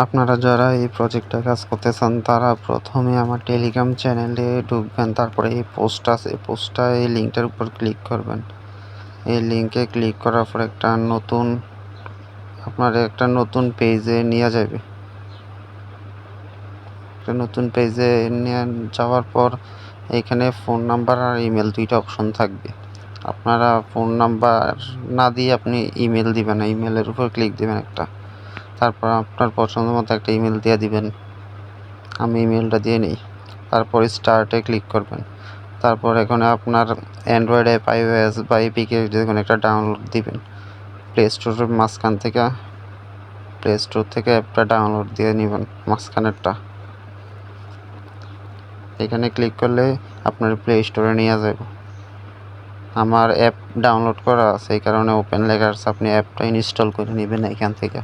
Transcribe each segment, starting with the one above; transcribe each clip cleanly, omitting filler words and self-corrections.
আপনারা যারা এই প্রজেক্টে কাজ করতে চান তারা প্রথমে আমার টেলিগ্রাম চ্যানেলে ঢুকবেন, তারপরে এই পোস্ট আছে, পোস্টটা এই লিঙ্কটার উপর ক্লিক করবেন। এই লিঙ্কে ক্লিক করার পর একটা নতুন পেজে নিয়ে যাবে। একটা নতুন পেজে নিয়ে যাওয়ার পর এখানে ফোন নাম্বার আর ইমেল দুইটা অপশন থাকবে। আপনারা ফোন নাম্বার না দিয়ে আপনি ইমেল দিবেন, ইমেলের উপর ক্লিক দিবেন একটা, তারপর আপনার পছন্দ মতো একটা ইমেল দিয়ে দিবেন। আমি ইমেলটা দিয়ে নিই। তারপর স্টার্টে ক্লিক করবেন। তারপর এখানে আপনার অ্যান্ড্রয়েড অ্যাপ, iOS বা এপিকে যে কোনো একটা ডাউনলোড দিবেন। প্লে স্টোর থেকে অ্যাপটা ডাউনলোড দিয়ে নেবেন, মাঝখানেরটা। এখানে ক্লিক করলে আপনার প্লে স্টোরে নিয়ে যাবে। আমার অ্যাপ ডাউনলোড করা আছে, এই কারণে ওপেন লেখা আছে। আপনি অ্যাপটা ইনস্টল করে নেবেন এখান থেকে।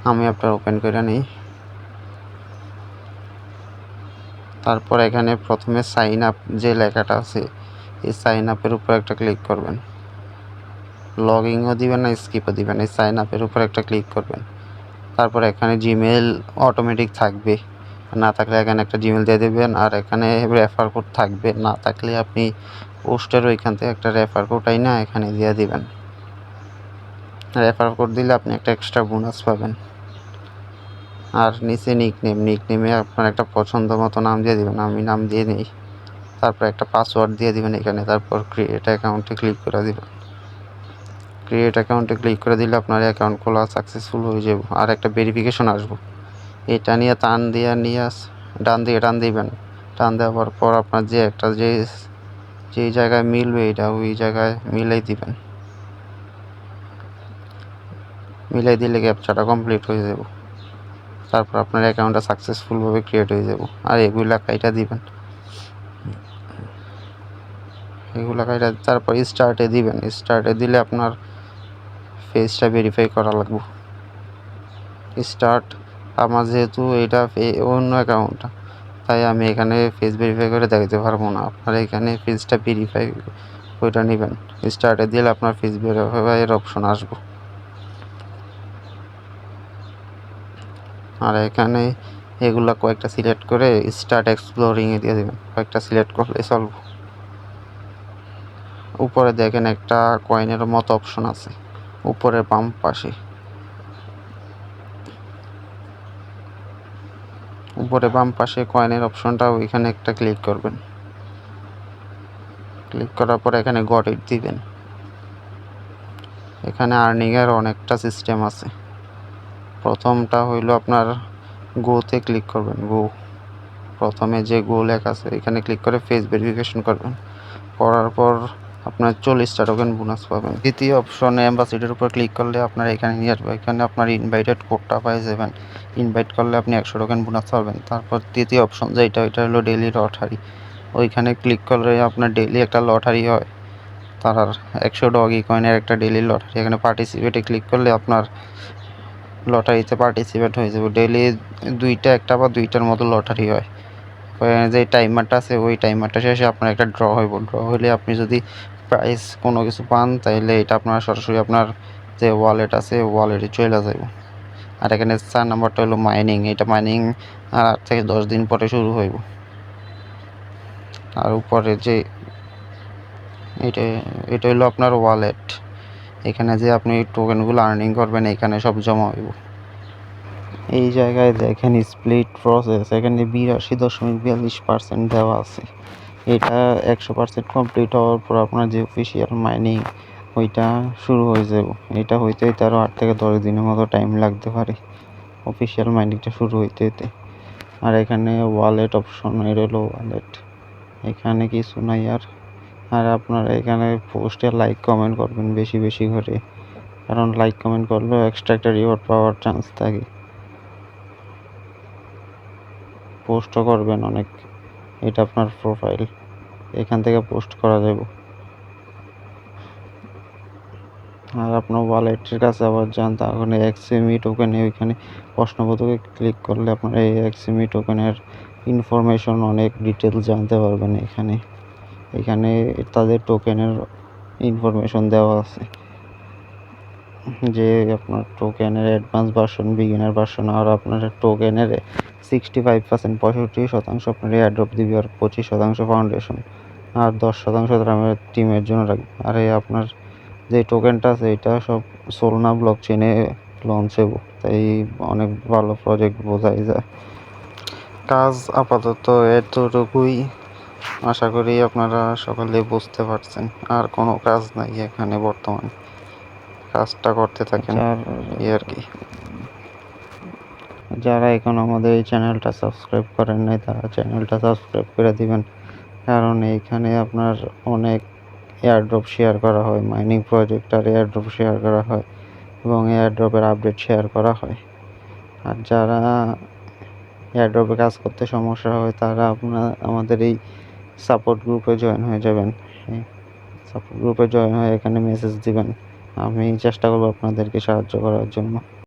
আমি অ্যাপটা ওপেন করে নিই। তারপর এখানে প্রথমে সাইন আপ যে লেখাটা আছে, এই সাইন আপের উপর একটা ক্লিক করবেন। লগ ইনও দিবেন না, স্কিপও দিবেন, এই সাইন আপের উপর একটা ক্লিক করবেন। তারপর এখানে জিমেল অটোমেটিক থাকবে, না থাকলে এখানে একটা জিমেল দিয়ে দেবেন। আর এখানে রেফার কোড থাকবে, না থাকলে আপনি পোস্টের ওইখান থেকে একটা রেফার কোড না এখানে দিয়ে দিবেন। রেফার কোড দিলে আপনি একটা এক্সট্রা বোনাস পাবেন। আর নিচে নিকনেমে আপনার একটা পছন্দ মতো নাম দিয়ে দিবেন। আমি নাম দিয়ে নিই। তারপর একটা পাসওয়ার্ড দিয়ে দিবেন এখানে। তারপর ক্রিয়েট অ্যাকাউন্টে ক্লিক করে দিবেন। ক্রিয়েট অ্যাকাউন্টে ক্লিক করে দিলে আপনার অ্যাকাউন্ট খোলা সাকসেসফুল হয়ে যাবে। আর একটা ভেরিফিকেশন আসবো, এটা নিয়ে ডান দিবেন। টান দেওয়ার পর আপনার যেই জায়গায় মিলবে এটা ওই জায়গায় মিলাই দিবেন। মিলাই দিলে ক্যাপচাটা কমপ্লিট হয়ে যাব। তারপর আপনার অ্যাকাউন্টটা সাকসেসফুলভাবে ক্রিয়েট হয়ে যাব। আর এগুলা কাইটা দিবেন, তারপর স্টার্টে দিবেন। স্টার্টে দিলে আপনার ফেসটা ভেরিফাই করা লাগবে। আমার যেহেতু এটা অন্য অ্যাকাউন্টটা, তাই আমি এখানে ফেস ভেরিফাই করে দেখাতে পারবো না। আপনারা এখানে ফেসটা ভেরিফাই ওইটা নেবেন। স্টার্টে দিলে আপনার ফেস ভেরিফাইয়ের অপশন আসবে। আর এখানে এগুলা কয়েকটা সিলেক্ট করে স্টার্ট এক্সপ্লোরিংয়ে দিয়ে দেবেন। কয়েকটা সিলেক্ট করলে চলব। উপরে দেখেন একটা কয়েনের মতো অপশন আছে উপরে বাম পাশে। উপরে বাম পাশে কয়েনের অপশনটা, ওইখানে একটা ক্লিক করবেন। ক্লিক করার পর এখানে গট ইট দিবেন। এখানে আর্নিংয়ের অনেকটা সিস্টেম আছে। প্রথমটা হইল আপনার গোতে ক্লিক করবেন। প্রথমে যে গো লেখা আছে এখানে ক্লিক করে ফেস ভেরিফিকেশন করবেন। করার পর আপনার 40টা টোকেন বোনাস পাবেন। দ্বিতীয় অপশনে অ্যাম্বাসিডার উপর ক্লিক করলে আপনার এখানে নিয়ে আসবে। এখানে আপনার ইনভাইটেড কোডটা পাই যাবেন। ইনভাইট করলে আপনি 100 টোকেন বোনাস পাবেন। তারপর তৃতীয় অপশন যেটা, এটা হলো ডেইলি লটারি। ওইখানে ক্লিক করলে আপনার ডেইলি একটা লটারি হয়। তার 100 ডগি কয়েনের একটা ডেইলি লটারি। এখানে পার্টিসিপেটে ক্লিক করলে আপনার লটারিতে পার্টিসিপেট হয়ে যাবে। ডেইলি একটা বা দুইটার মতো লটারি হয়। যে টাইমারটা আছে ওই টাইমারটা শেষে আপনার একটা ড্র হইব। ড্র হইলে আপনি যদি প্রাইস কোনো কিছু পান, তাইলে এটা আপনার সরাসরি আপনার যে ওয়ালেট আছে ওয়ালেটে চলে যাব। আর এখানে 4 নাম্বারটা হলো মাইনিং। এটা মাইনিং আর 8 থেকে 10 দিন পরে শুরু হইব। আর উপরে যে এটা হলো আপনার ওয়ালেট। এখানে যে আপনি টোকেনগুলো আর্নিং করবেন এখানে সব জমা হইব। এই জায়গায় দেখেন স্প্লিট প্রসেস, এখানে 82.42% দেওয়া আছে। এটা 100% কমপ্লিট হওয়ার পর আপনার যে অফিসিয়াল মাইনিং ওইটা শুরু হয়ে যাবে। এটা হইতে আরও 8 থেকে 10 দিনের মতো টাইম লাগতে পারে অফিসিয়াল মাইনিংটা শুরু হইতে। আর এখানে ওয়ালেট অপশন, এটা হলো ওয়ালেট। এখানে কিছু নাই। আর আপনারা এখানে পোস্টে লাইক কমেন্ট করবেন বেশি বেশি করে, কারণ লাইক কমেন্ট করলেও এক্সট্রা একটা রিওয়ার্ড পাওয়ার চান্স থাকে। পোস্টও করবেন অনেক। এটা আপনার প্রোফাইল, এখান থেকে পোস্ট করা যাবে। আর আপনার ওয়ালেটের কাছে আবার যান, তাহলে এক্সএমই টোকেনে ওইখানে প্রশ্নবোধকে ক্লিক করলে আপনার এই এক্সএমই টোকেনের ইনফরমেশন অনেক ডিটেলস জানতে পারবেন। এখানে তাদের টোকেনের ইনফরমেশন দেওয়া আছে। যে আপনার টোকেনের অ্যাডভান্স ভার্সন, বিগিনার ভার্সন, আর আপনার টোকেনের 65% 65% আপনার এয়ারড্রপ দিবে, আর 25% ফাউন্ডেশন, আর 10% আপনার টিমের জন্য রাখবে। আর এই আপনার যে টোকেনটা আছে এটা সব সোলনা ব্লক চেনে লঞ্চ হবো, তাই অনেক ভালো প্রজেক্ট বোঝাই যায়। কাজ আপাতত এতটুকুই, আশা করি আপনারা সকলে বুঝতে পারছেন। আর কোনো কাজ নাই এখানে বর্তমানে, কাজটা করতে থাকেন এই আর কি। যারা এখন আমাদের এই চ্যানেলটা সাবস্ক্রাইব করেন নাই তারা চ্যানেলটা সাবস্ক্রাইব করে দিবেন, কারণ এইখানে আপনার অনেক এয়ারড্রপ শেয়ার করা হয়, মাইনিং প্রজেক্ট আর এয়ারড্রপ শেয়ার করা হয় এবং এয়ারড্রপের আপডেট শেয়ার করা হয়। আর যারা এয়ারড্রপে কাজ করতে সমস্যা হয় তারা আমাদের এই সাপোর্ট গ্রুপে জয়েন হয়ে যাবেন। এই সাপোর্ট গ্রুপে জয়েন হয়ে এখানে মেসেজ দিবেন, আমি চেষ্টা করবো আপনাদেরকে সাহায্য করার জন্য।